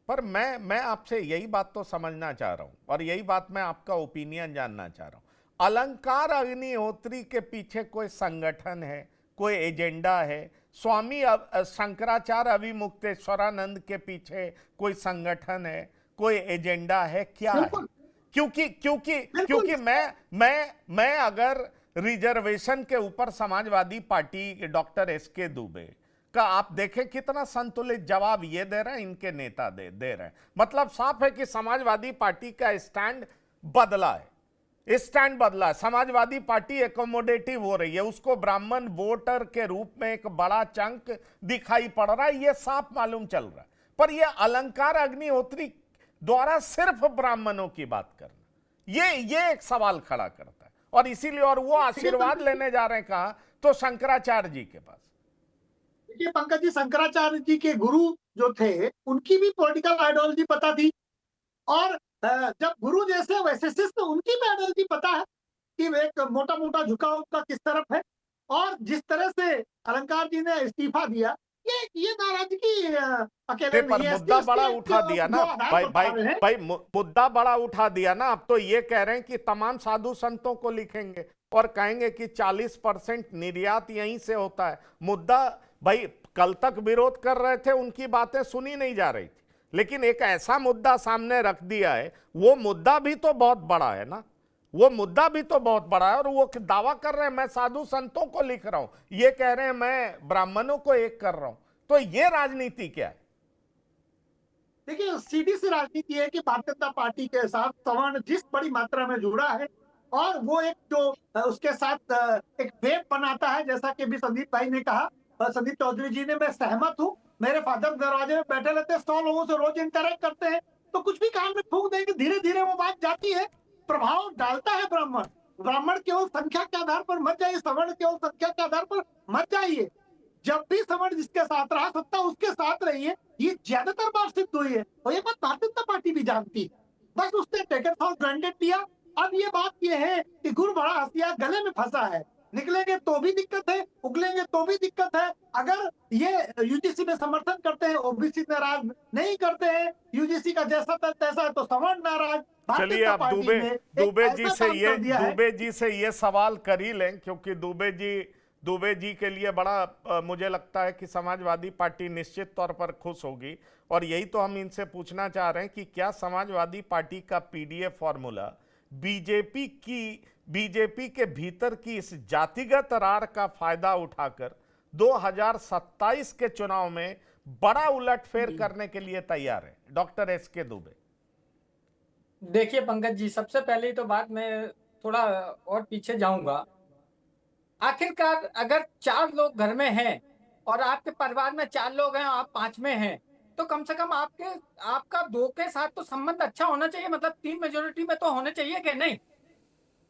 पर मैं आपसे यही बात तो समझना चाह रहा हूं और यही बात मैं आपका ओपिनियन जानना चाह रहा हूं। अलंकार अग्निहोत्री के पीछे कोई संगठन है, कोई एजेंडा है? स्वामी शंकराचार्य अविमुक्तेश्वरानंद के पीछे कोई संगठन है, कोई एजेंडा है, क्या है? बिल्कुल क्योंकि क्योंकि बिल्कुल। क्योंकि मैं अगर रिजर्वेशन के ऊपर समाजवादी पार्टी डॉक्टर एस के दुबे का आप देखें कितना संतुलित जवाब ये दे रहे हैं, इनके नेता दे रहे हैं। मतलब साफ है कि समाजवादी पार्टी का स्टैंड बदला है, स्टैंड बदला है। समाजवादी पार्टी एकोमोडेटिव हो रही है, उसको ब्राह्मण वोटर के रूप में एक बड़ा चंक दिखाई पड़ रहा है, ये साफ मालूम चल रहा है। पर ये अलंकार अग्निहोत्री द्वारा सिर्फ ब्राह्मणों की बात करना, ये एक सवाल खड़ा करता है। और इसीलिए और वो आशीर्वाद लेने जा रहे हैं कहा, तो शंकराचार्य जी के पास। देखिए पंकज जी, शंकराचार्य जी के गुरु जो थे उनकी भी पॉलिटिकल आइडियोलॉजी पता थी। और जब गुरु जैसे वैसे शिष्य, उनकी भी आइडियोलॉजी पता है कि एक मोटा मोटा झुकाव उनका किस तरफ है। और जिस तरह से अलंकार जी ने इस्तीफा दिया, ये नाराजगी अकेले पर नहीं है, मुद्दा बड़ा इसके उठा दिया जो ना आधार भाई बता भाई रहे हैं। भाई, मुद्दा बड़ा उठा दिया ना। अब तो ये कह रहे हैं कि तमाम साधु संतों को लिखेंगे और कहेंगे कि 40% निर्यात यहीं से होता है। मुद्दा भाई, कल तक विरोध कर रहे थे, उनकी बातें सुनी नहीं जा रही थी, लेकिन एक ऐसा मुद्दा सामने रख दिया है, वो मुद्दा भी तो बहुत बड़ा है ना। वो मुद्दा भी तो बहुत बड़ा है। और वो दावा कर रहे हैं मैं साधु संतों को लिख रहा हूं, ये कह रहे हैं मैं ब्राह्मणों को एक कर रहा हूं। तो ये राजनीति क्या है? देखिए सीधी सी राजनीति है कि भारतीय जनता पार्टी के साथ सवर्ण जिस बड़ी मात्रा में जुड़ा है, और वो एक जो उसके साथ एक वेब बनाता है, जैसा कि भी संदीप भाई ने कहा, संदीप चौधरी जी ने, मैं सहमत हूँ। मेरे फादर दरवाजे में बैठे रहते हैं, 100 लोगों से रोज इंटरेक्ट करते हैं, तो कुछ भी कान में फूंक देंगे, धीरे धीरे वो बात जाती है, प्रभाव डालता है। ब्राह्मण ब्राह्मण केवल संख्या के आधार पर मत जाइए, सवर्ण केवल संख्या के आधार पर मत जाइए। जब भी सवर्ण जिसके साथ रहा, सत्ता उसके साथ रही है, ये ज्यादातर बार सिद्ध हुई है। और ये बात भारतीय जनता पार्टी भी जानती है, बस उसने टेकन फॉर ग्रांटेड लिया। अब ये बात ये है कि गुड़ बड़ा हसिया गले में फंसा है, निकलेंगे तो भी दिक्कत है, उगलेंगे तो भी दिक्कत है। अगर ये यूजीसी में समर्थन करते हैं, ओबीसी नाराज नहीं करते हैं, यूजीसी का जैसा था तैसा है, तो सवर्ण नाराज। भारतीय चलिए जनता अब पार्टी ने एक ऐसा काम कर दिया है। दुबे जी से ये सवाल कर ही लें, क्योंकि दुबे जी के लिए बड़ा मुझे लगता है कि समाजवादी पार्टी निश्चित तौर पर खुश होगी। और यही तो हम इनसे पूछना चाह रहे हैं कि क्या समाजवादी पार्टी का पीडीएफ फॉर्मूला बीजेपी के भीतर की इस जातिगत रार का फायदा उठाकर 2027 के चुनाव में बड़ा उलटफेर करने के लिए तैयार है? डॉक्टर एस के दुबे। देखिए पंकज जी, सबसे पहले तो बात मैं थोड़ा और पीछे जाऊंगा। आखिरकार अगर 4 लोग घर में हैं और आपके परिवार में 4 लोग हैं, आप 5 में हैं, तो कम से कम आपका 2 के साथ तो संबंध अच्छा होना चाहिए। मतलब 3 मेजोरिटी में तो होने चाहिए कि नहीं।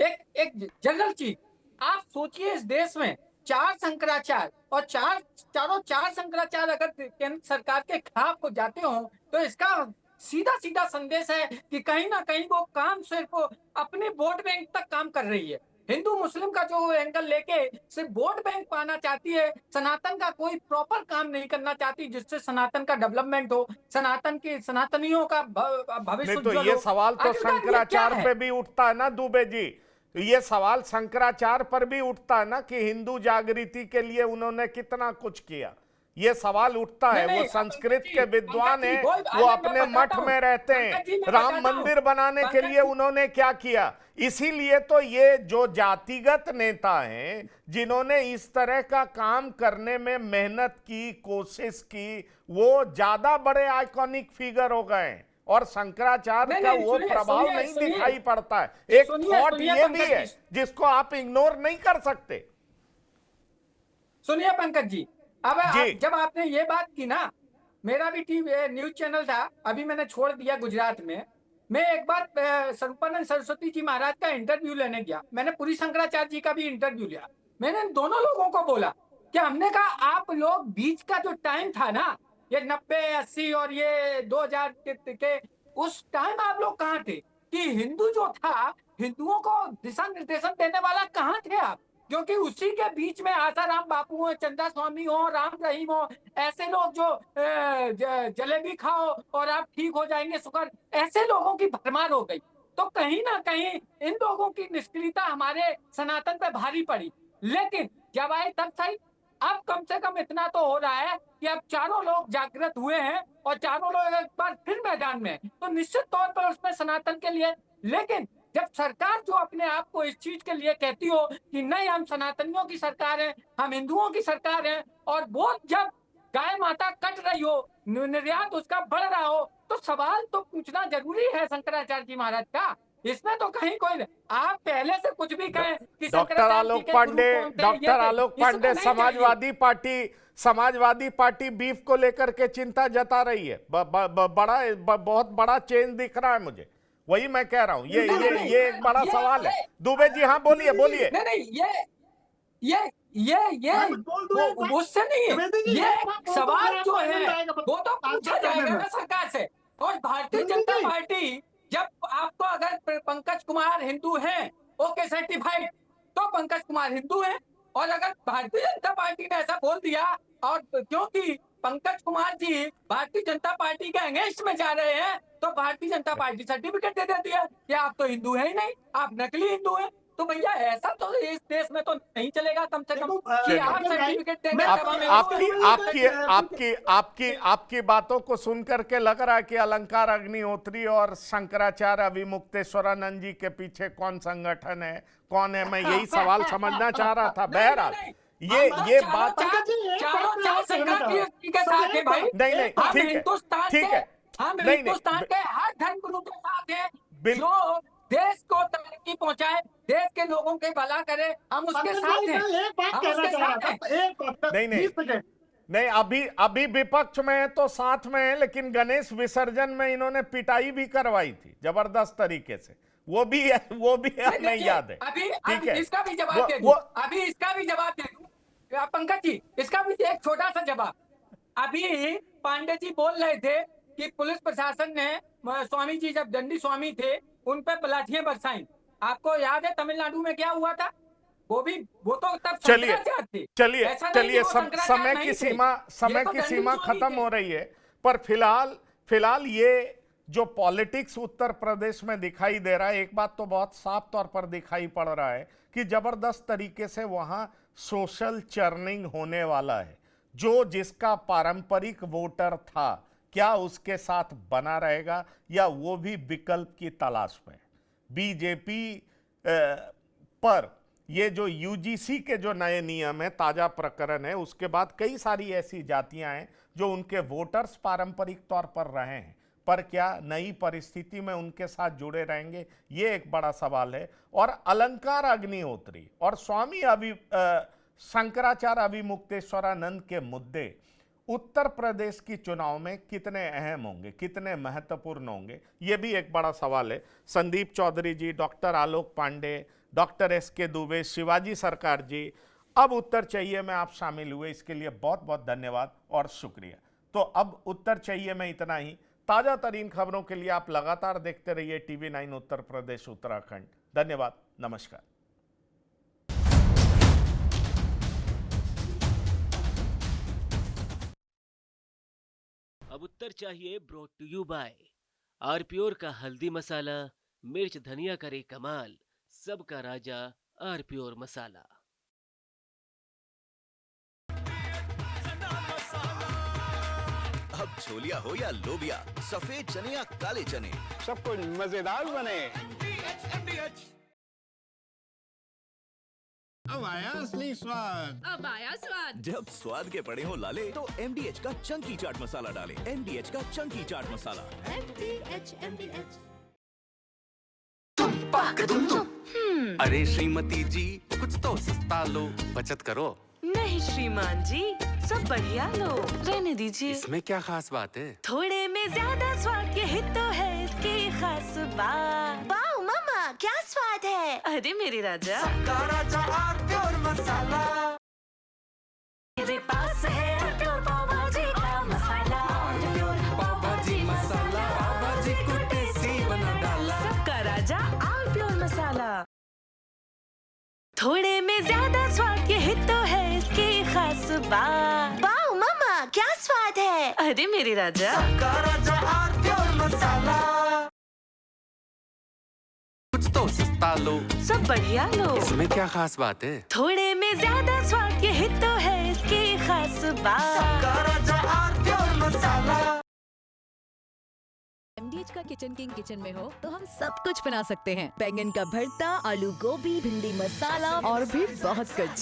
एक एक जनरल चीज आप सोचिए, इस देश में 4 शंकराचार्य और चारों 4 शंकराचार्य अगर केंद्र सरकार के खिलाफ हो जाते हो, तो इसका सीधा सीधा संदेश है कि कहीं ना कहीं वो काम सिर्फ अपने वोट बैंक तक काम कर रही है। हिंदू मुस्लिम का जो एंगल लेके सिर्फ वोट बैंक पाना चाहती है, सनातन का कोई प्रॉपर काम नहीं करना चाहती, जिससे सनातन का डेवलपमेंट हो, सनातनियों का नहीं भविष्य तो उज्जवल ये हो। सवाल तो आखिरकार ये क्या शंकराचार्य है? पे भी उठता है ना दुबे जी। ये सवाल शंकराचार्य पर भी उठता है ना कि हिंदू जागृति के लिए उन्होंने कितना कुछ किया। ये सवाल उठता है। नहीं वो नहीं संस्कृत के विद्वान हैं, वो अरे मैं अपने मठ बताता हूँ में रहते पंकज जी, हैं। मैं राम बताता हूँ मंदिर बनाने के पंकज लिए जी। उन्होंने क्या किया? इसीलिए तो ये जो जातिगत नेता हैं, जिन्होंने इस तरह का काम करने में मेहनत की, कोशिश की, वो ज्यादा बड़े आइकॉनिक फिगर हो गए हैं। और शंकराचार्य नहीं का नहीं, वो सुनिए प्रभाव सुनिए नहीं सुनिए दिखाई पड़ता है। एक सुनिए थॉट सुनिए ये भी पंकज है जी, जिसको आप इग्नोर नहीं कर सकते। सुनिए पंकज जी। अब जी जब आपने ये बात की ना, मेरा भी टीवी न्यूज चैनल था, अभी मैंने छोड़ दिया गुजरात में। मैं एक बार स्वरूपानंद सरस्वती जी महाराज का इंटरव्यू लेने गया, मैंने पुरी शंकराचार्य जी का भी इंटरव्यू लिया। मैंने इन दोनों लोगों को बोला कि हमने कहा आप लोग बीच का जो टाइम था ना, ये 90 80 और ये 2000 के उस टाइम आप लोग कहाँ थे? कि हिंदू जो था, हिंदुओं को दिशा निर्देशन देने वाला कहाँ थे आप? क्योंकि उसी के बीच में आसाराम बापू हो, चंदा स्वामी हो, राम रहीम हो, ऐसे लोग जो जलेबी खाओ और आप ठीक हो जाएंगे, शुगर, ऐसे लोगों की भरमार हो गई। तो कहीं ना कहीं इन लोगों की निष्क्रियता हमारे सनातन पे भारी पड़ी। लेकिन जब आए तब सही, अब कम से कम इतना तो हो रहा है कि अब चारों लोग जागृत हुए हैं और चारों लोग एक बार फिर मैदान में हैं। तो निश्चित तौर पर उसमें सनातन के लिए, लेकिन जब सरकार जो अपने आप को इस चीज के लिए कहती हो कि नहीं हम सनातनियों की सरकार है, हम हिंदुओं की सरकार है, और वो जब गाय माता कट रही हो, निर्यात उसका बढ़ रहा हो, तो सवाल तो पूछना जरूरी है शंकराचार्य जी महाराज का। इसमें तो कहीं कोई नहीं। आप पहले से कुछ भी कहें कि डॉक्टर आलोक पांडे, डॉक्टर आलोक पांडे, समाजवादी पार्टी बीफ को लेकर के चिंता जता रही है। बहुत बड़ा चेंज दिख रहा है मुझे, वही मैं कह रहा हूँ। ये एक बड़ा सवाल है। दुबे जी, हाँ बोलिए बोलिए। नहीं, ये उससे नहीं है, ये सवाल जो है वो तो पूछा जाएगा ना सरकार से। और भारतीय जनता पार्टी, जब आपको अगर पंकज कुमार हिंदू हैं, ओके सर्टिफाइड, तो पंकज कुमार हिंदू हैं। और अगर भारतीय जनता पार्टी ने ऐसा बोल दिया, और क्योंकि पंकज कुमार जी भारतीय जनता पार्टी के अगेंस्ट में जा रहे हैं, तो भारतीय जनता पार्टी सर्टिफिकेट दे देती है कि आप तो हिंदू है ही नहीं, आप नकली हिंदू हैं। तो भैया ऐसा तो इस देश में तो नहीं चलेगा, कम से कम कि आप सर्टिफिकेट देंगे। आपकी बातों को सुन करके लग रहा है कि अलंकार अग्निहोत्री और शंकराचार्य अभिमुक्तेश्वरानंद जी के पीछे कौन संगठन है, कौन है, मैं यही सवाल समझना चाह रहा था। बहरहाल ये बात चारों संगठन के साथ है भाई। नहीं, ठीक है, हम हिंदुस्तान के हर धर्म गुरु के साथ हैं, जो देश को तरक्की पहुंचाए, देश के लोगों के भला करे, हम उसके साथ हैं। नहीं, अभी विपक्ष में है तो साथ में है, लेकिन गणेश विसर्जन में इन्होंने पिटाई भी करवाई थी जबरदस्त तरीके से, वो भी है हमें याद है। अभी इसका भी जवाब दे दूं, अभी इसका भी जवाब दे दूं पंकज जी, इसका भी एक छोटा सा जवाब। अभी पांडे जी बोल रहे थे कि पुलिस प्रशासन ने, स्वामी जी जब दंडी स्वामी थे, उन पे लाठियां बरसाई। आपको याद है तमिलनाडु में क्या हुआ था? वो तो तब चलिए समय की सीमा खत्म हो रही है। पर फिलहाल ये जो पॉलिटिक्स उत्तर प्रदेश में दिखाई दे रहा है, एक बात तो बहुत साफ तौर पर दिखाई पड़ रहा है कि जबरदस्त तरीके से वहां सोशल चर्निंग होने वाला है। जो जिसका पारंपरिक वोटर था, क्या उसके साथ बना रहेगा या वो भी विकल्प की तलाश में। बीजेपी पर ये जो यूजीसी के जो नए नियम है, ताजा प्रकरण है, उसके बाद कई सारी ऐसी जातियां हैं जो उनके वोटर्स पारंपरिक तौर पर रहे हैं, पर क्या नई परिस्थिति में उनके साथ जुड़े रहेंगे, ये एक बड़ा सवाल है। और अलंकार अग्निहोत्री और स्वामी शंकराचार्य अभिमुक्तेश्वरानंद के मुद्दे उत्तर प्रदेश की चुनाव में कितने अहम होंगे, कितने महत्वपूर्ण होंगे, ये भी एक बड़ा सवाल है। संदीप चौधरी जी, डॉक्टर आलोक पांडे, डॉक्टर एसके दुबे, शिवाजी सरकार जी, अब उत्तर चाहिए में आप शामिल हुए, इसके लिए बहुत बहुत धन्यवाद और शुक्रिया। तो अब उत्तर चाहिए में इतना ही। ताजा तरीन खबरों के लिए आप लगातार देखते रहिए TV9 उत्तर प्रदेश उत्तराखंड। धन्यवाद, नमस्कार। अब उत्तर चाहिए ब्रॉट टू यू बाय आरप्योर का हल्दी मसाला, मिर्च धनिया करे कमाल, सबका राजा आरप्योर मसाला। अब छोलिया हो या लोबिया, सफेद चने या काले चने, सब कुछ मजेदार बने। अब आया असली स्वाद, अब आया स्वाद। जब स्वाद के पड़े हो लाले तो MDH का चंकी चाट मसाला डालें। MDH का चंकी चाट मसाला। MDH। अरे श्रीमती जी, कुछ तो सस्ता लो, बचत करो। नहीं श्रीमान जी, सब बढ़िया लो, रहने दीजिए। इसमें क्या खास बात है? थोड़े में ज्यादा स्वाद, यही तो है इसकी खास बात। वाओ मामा, क्या स्वाद है। अरे मेरे राजा, राजा आरप्योर मसाला। मेरे पास है आरप्योर पाव भाजी का मसाला। आरप्योर पाव भाजी मसाला, पाव भाजी को टेस्टी बना डाला। सबका राजा आरप्योर मसाला। थोड़े में ज्यादा बार। वाओ मम्मा, क्या स्वाद है। अरे मेरे राजा, कुछ तो सस्ता लो, सब बढ़िया लो। इसमें क्या खास बात है? थोड़े में ज्यादा स्वाद, यही तो है इसकी खास बात। MDH का किचन किंग किचन में हो तो हम सब कुछ बना सकते हैं। बैंगन का भरता, आलू गोभी, भिंडी मसाला और भी बहुत कुछ।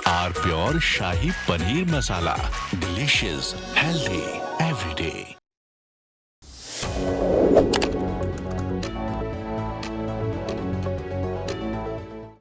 Our pure shahi paneer masala, delicious, healthy every day.